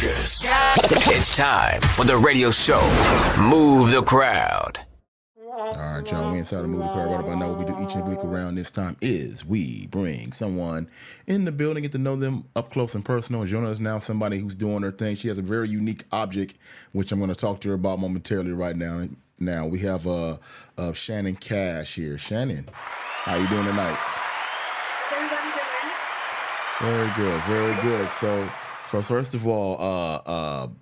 Focus. It's time for the radio show. Move the crowd. All right, y'all. We inside the movie crowd right about now. What we do each and every week around this time is we bring someone in the building, get to know them up close and personal. Joining us now, somebody who's doing her thing. She has a very unique object, which I'm going to talk to her about momentarily right now. Now we have Shannon Cash here. Shannon, how you doing tonight? Very good, very good. So first of all,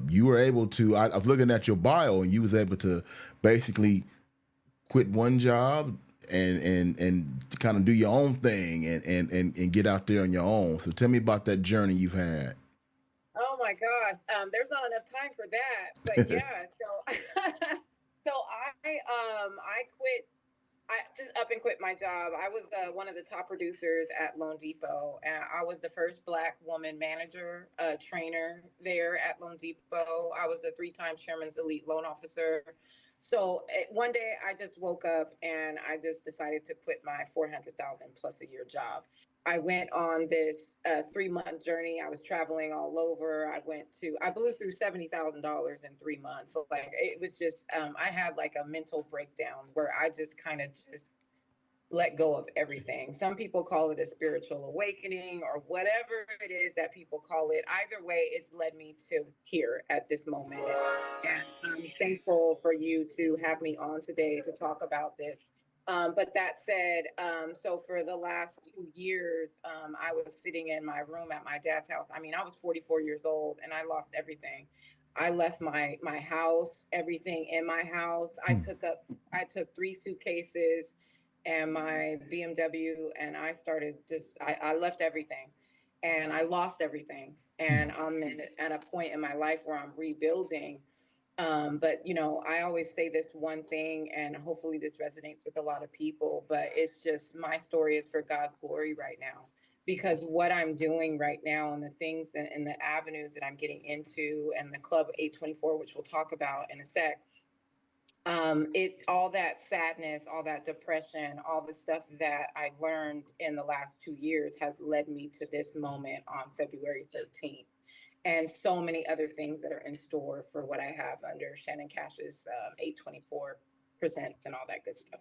you were able to. I was looking at your bio, and you was able to basically quit one job and kind of do your own thing and get out there on your own. So tell me about that journey you've had. Oh my gosh, there's not enough time for that. But yeah, so I quit. I just up and quit my job. I was one of the top producers at Loan Depot, and I was the first Black woman manager, trainer there at Loan Depot. I was the 3-time Chairman's Elite Loan Officer. So one day I just woke up and I just decided to quit my 400,000 plus a year job. I went on this 3-month journey. I was traveling all over. I blew through $70,000 in 3 months. So like, it was just, I had like a mental breakdown where I just kind of just let go of everything. Some people call it a spiritual awakening or whatever it is that people call it. Either way, it's led me to here at this moment. And I'm thankful for you to have me on today to talk about this. But that said, so for the last 2 years, I was sitting in my room at my dad's house. I mean, I was 44 years old and I lost everything. I left my house, everything in my house. I took 3 suitcases and my BMW, and I left everything and I lost everything. And I'm at a point in my life where I'm rebuilding. But I always say this one thing, and hopefully this resonates with a lot of people, but it's just my story is for God's glory right now, because what I'm doing right now and the things and the avenues that I'm getting into and the Club 824, which we'll talk about in a sec, all that sadness, all that depression, all the stuff that I learned in the last 2 years has led me to this moment on February 13th. And so many other things that are in store for what I have under Shannon Cash's 824 Presents and all that good stuff.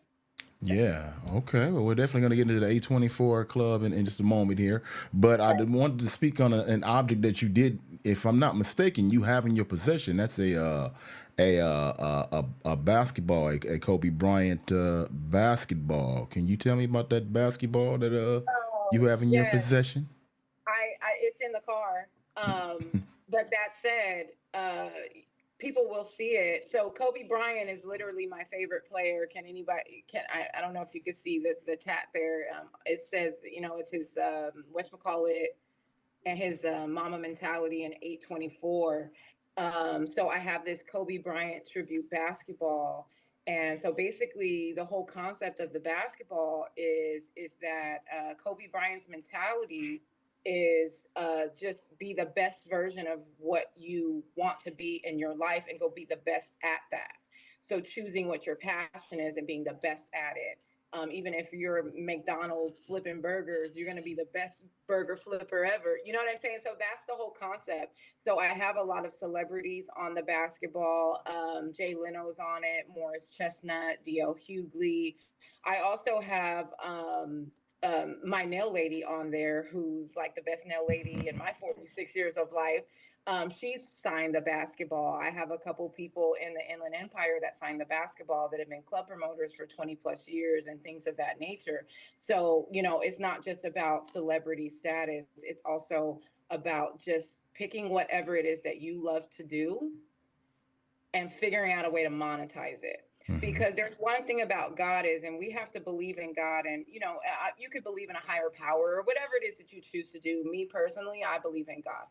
Yeah. Okay. Well, we're definitely going to get into the A24 club in just a moment here. But I wanted to speak on an object that you did, if I'm not mistaken, you have in your possession. That's a basketball, a Kobe Bryant basketball. Can you tell me about that basketball that you have in your possession? It's in the car. But that said, people will see it. So Kobe Bryant is literally my favorite player. I don't know if you can see the tat there. It says, it's his, whatchamacallit, and his mama mentality in 824. So I have this Kobe Bryant tribute basketball. And so basically the whole concept of the basketball is that Kobe Bryant's mentality is just be the best version of what you want to be in your life and go be the best at that. So choosing what your passion is and being the best at it. Even if you're McDonald's flipping burgers, you're going to be the best burger flipper ever. You know what I'm saying? So that's the whole concept. So I have a lot of celebrities on the basketball. Jay Leno's on it, Morris Chestnut, D.L. Hughley. I also have my nail lady on there, who's like the best nail lady in my 46 years of life. She's signed the basketball. I have a couple people in the Inland Empire that signed the basketball that have been club promoters for 20 plus years and things of that nature. So, it's not just about celebrity status. It's also about just picking whatever it is that you love to do and figuring out a way to monetize it. Because there's one thing about God is, and we have to believe in God, and you could believe in a higher power or whatever it is that you choose to do. Me personally, I believe in God,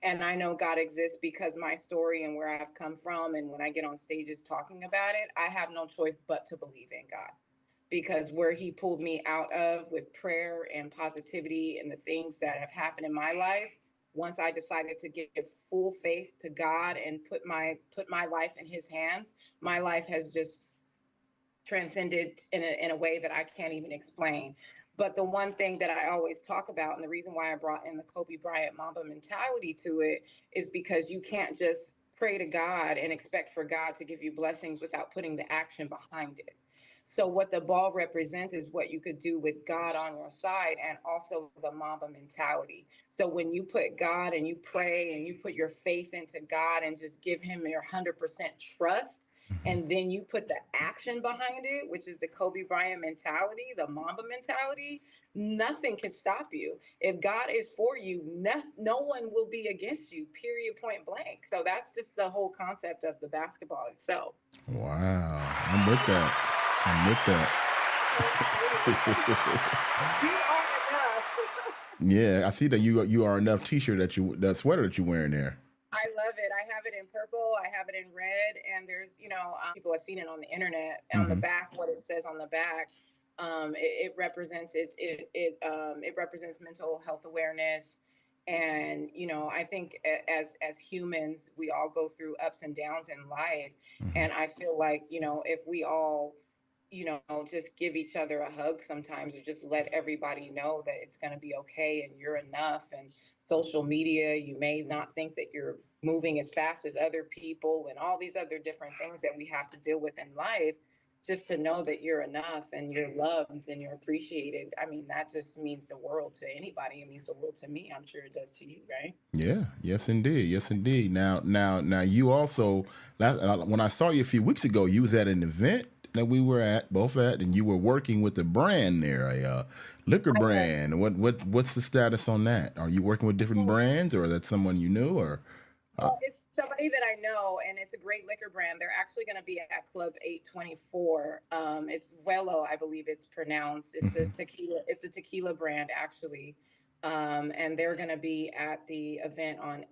and I know God exists because my story and where I've come from, and when I get on stages talking about it, I have no choice but to believe in God, because where He pulled me out of with prayer and positivity and the things that have happened in my life. Once I decided to give full faith to God and put my life in His hands, my life has just transcended in a way that I can't even explain. But the one thing that I always talk about, and the reason why I brought in the Kobe Bryant Mamba mentality to it, is because you can't just pray to God and expect for God to give you blessings without putting the action behind it. So what the ball represents is what you could do with God on your side, and also the Mamba mentality. So when you put God and you pray and you put your faith into God and just give him your 100% trust, and then you put the action behind it, which is the Kobe Bryant mentality, the Mamba mentality, nothing can stop you. If God is for you, no one will be against you, period, point blank. So that's just the whole concept of the basketball itself. Wow. I'm with that. I'm with that. You are enough. Yeah, I see that you are enough t-shirt that sweater that you're wearing there. I love it. I have it in purple. I have it in red. And there's, people have seen it on the internet. On the back, what it says on the back, it represents it represents mental health awareness. And I think as humans, we all go through ups and downs in life. And I feel like if we all just give each other a hug sometimes, or just let everybody know that it's going to be okay and you're enough. And social media, you may not think that you're moving as fast as other people, and all these other different things that we have to deal with in life. Just to know that you're enough and you're loved and you're appreciated. I mean, that just means the world to anybody. It means the world to me. I'm sure it does to you, right? Yeah, yes indeed, yes indeed. Now, you also when I saw you a few weeks ago, you was at an event that we were both at, and you were working with a brand there, a liquor brand. What's the status on that? Are you working with different brands, or is that someone you knew, or? Well, it's somebody that I know, and it's a great liquor brand. They're actually going to be at Club 824. It's Velo, I believe it's pronounced. It's a tequila. It's a tequila brand, actually. And they're going to be at the event on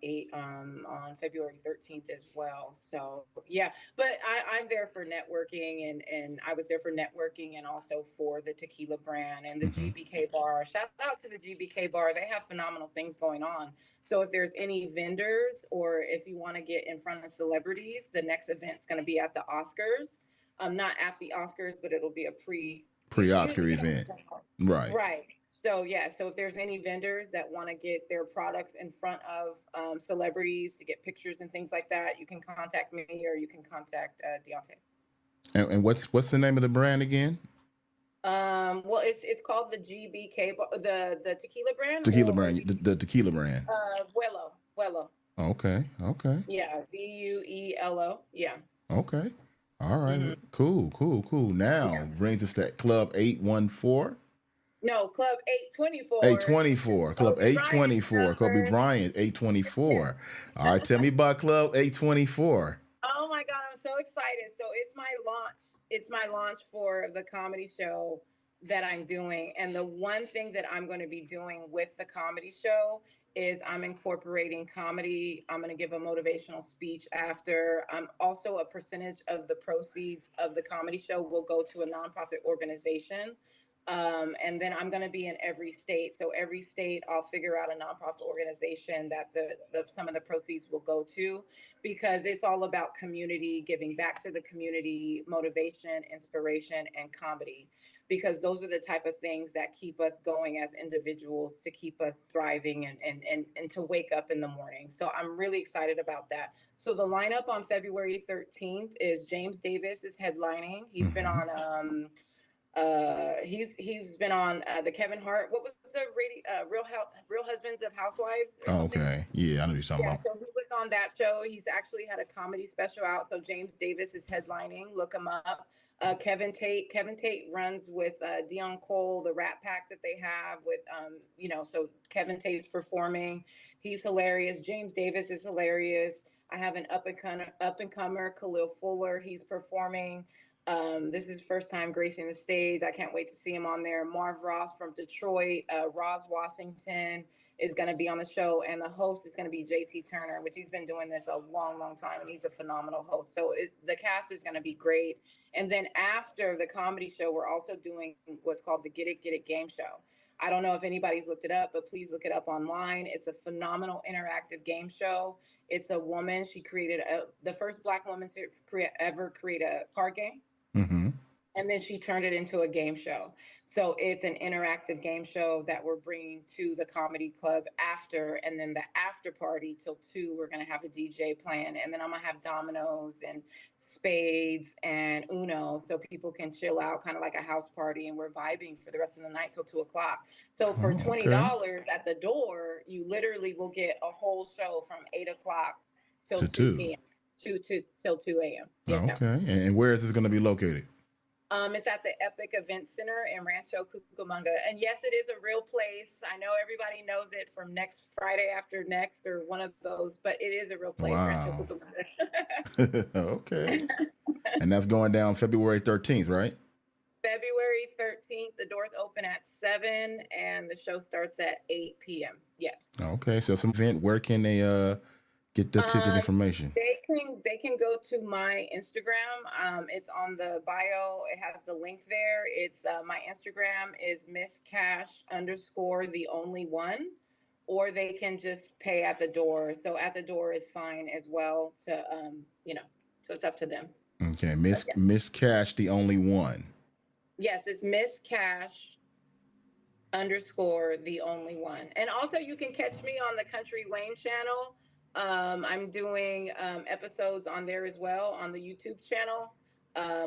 February 13th as well. So yeah, but I'm there for networking, and I was there for networking and also for the tequila brand and the GBK bar. Shout out to the GBK bar. They have phenomenal things going on. So if there's any vendors, or if you want to get in front of celebrities, the next event's going to be at the Oscars. Not at the Oscars, but it'll be a Pre-Oscar event, right? Right. So yeah. So if there's any vendors that want to get their products in front of celebrities to get pictures and things like that, you can contact me, or you can contact Deontay. And what's the name of the brand again? Well, it's called the GBK, the tequila brand. Tequila brand, the tequila brand. Vuelo. Okay. Yeah, Vuelo. Yeah. Okay. All right. Cool. Now brings us to Club 814. No, Club 824. 824. Club 824. Kobe Bryant 824. All right. Tell me about Club 824. Oh my God, I'm so excited. So it's my launch. It's my launch for the comedy show that I'm doing. And the one thing that I'm going to be doing with the comedy show is I'm incorporating comedy. I'm going to give a motivational speech after. Also, a percentage of the proceeds of the comedy show will go to a nonprofit organization. And then I'm going to be in every state. So every state, I'll figure out a nonprofit organization that some of the proceeds will go to, because it's all about community, giving back to the community, motivation, inspiration, and comedy. Because those are the type of things that keep us going as individuals, to keep us thriving, and to wake up in the morning. So I'm really excited about that. So the lineup on February 13th is James Davis is headlining. He's been on he's been on the Kevin Hart. What was the Real Husbands of Housewives? Oh, okay. Yeah, I know you're talking about. So he was on that show. He's actually had a comedy special out. So James Davis is headlining. Look him up. Kevin Tate runs with Dion Cole, the Rat Pack that they have with so Kevin Tate's performing. He's hilarious. James Davis is hilarious. I have an up and comer, Khalil Fuller. He's performing. This is his first time gracing the stage. I can't wait to see him on there. Marv Ross from Detroit, Roz Washington is going to be on the show, and the host is going to be JT Turner, which he's been doing this a long, long time, and he's a phenomenal host. So the cast is going to be great. And then after the comedy show, we're also doing what's called the Get It game show. I don't know if anybody's looked it up, but please look it up online. It's a phenomenal interactive game show. It's a woman. She created the first Black woman to ever create a card game. And then she turned it into a game show. So it's an interactive game show that we're bringing to the comedy club after, and then the after party till 2, we're gonna have a DJ playing, and then I'm gonna have dominoes and spades and Uno, so people can chill out, kind of like a house party, and we're vibing for the rest of the night till 2 o'clock. So for Oh, okay. $20 at the door, you literally will get a whole show from 8 o'clock till To 2 two. p.m. Till 2 a.m. Yeah. Okay. And where is this going to be located? It's at the Epic Event Center in Rancho Cucamonga. And yes, it is a real place. I know everybody knows it from next Friday after next or one of those, but it is a real place, Rancho Wow. Cucamonga. Okay. And that's going down February 13th, right? February 13th, the doors open at 7 and the show starts at 8 p.m. Yes. Okay. So some event, where can they get the ticket Um, information? they can go to my Instagram. It's on the bio. It has the link there. It's my Instagram is Miss Cash _ the only one, or they can just pay at the door. So at the door is fine as well. So it's up to them. Okay. But yeah. Miss Cash, the only one. Yes, it's Miss Cash _ the only one. And also you can catch me on the Country Wayne channel. I'm doing episodes on there as well on the YouTube channel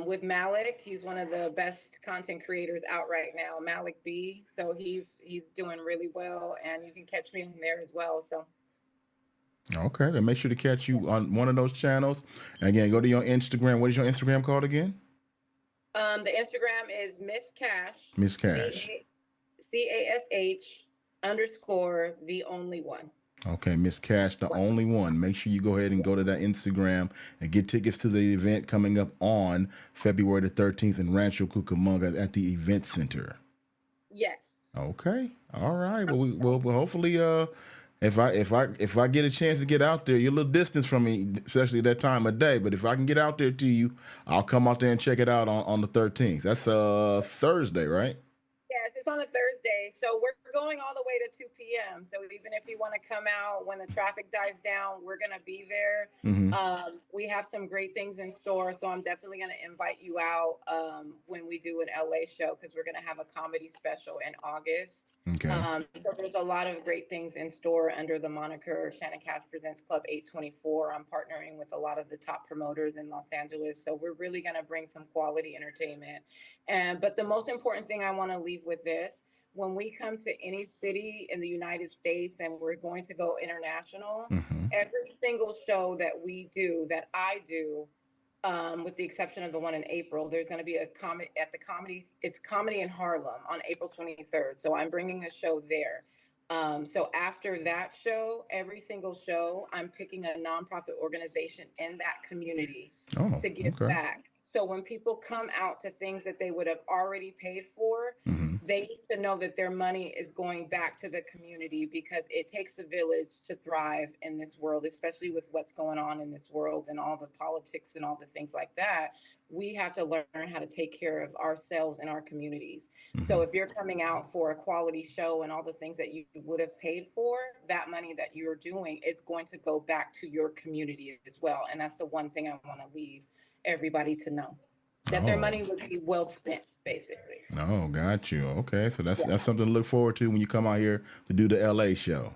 with Malik. He's one of the best content creators out right now, Malik B. So he's doing really well, and you can catch me on there as well. So Okay. Then make sure to catch you on one of those channels. And again, go to your Instagram. What is your Instagram called again? the Instagram is Miss Cash, Miss Cash. CASH _ the only one. Okay, Miss Cash, the only one. Make sure you go ahead and go to that Instagram and get tickets to the event coming up on February the 13th in Rancho Cucamonga at the Event Center. Yes. Okay, all right. Well, hopefully, if I get a chance to get out there, you're a little distance from me, especially at that time of day. But if I can get out there to you, I'll come out there and check it out on the 13th. That's Thursday, right? Yes, it's on a Thursday. So we're going all the way to 2 p.m. So even if you want to come out when the traffic dies down, we're going to be there. Mm-hmm. We have some great things in store. So I'm definitely going to invite you out when we do an LA show, because we're going to have a comedy special in August. Okay. So there's a lot of great things in store under the moniker Shannon Cash Presents Club 824. I'm partnering with a lot of the top promoters in Los Angeles. So we're really going to bring some quality entertainment. But the most important thing I want to leave with this: when we come to any city in the United States and we're going to go international, Mm-hmm. every single show that we do, that I do, with the exception of the one in April, there's going to be a comedy at the comedy. It's Comedy in Harlem on April 23rd. So I'm bringing a show there. So after that show, every single show, I'm picking a nonprofit organization in that community to give back. So when people come out to things that they would have already paid for, Mm-hmm. they need to know that their money is going back to the community, because it takes a village to thrive in this world, especially with what's going on in this world and all the politics and all the things like that. We have to learn how to take care of ourselves and our communities. Mm-hmm. So if you're coming out for a quality show and all the things that you would have paid for, that money that you're doing is going to go back to your community as well. And that's the one thing I want to leave everybody to know, that their money would be well spent, basically. Oh, got you. Okay, so that's something to look forward to when you come out here to do the LA show.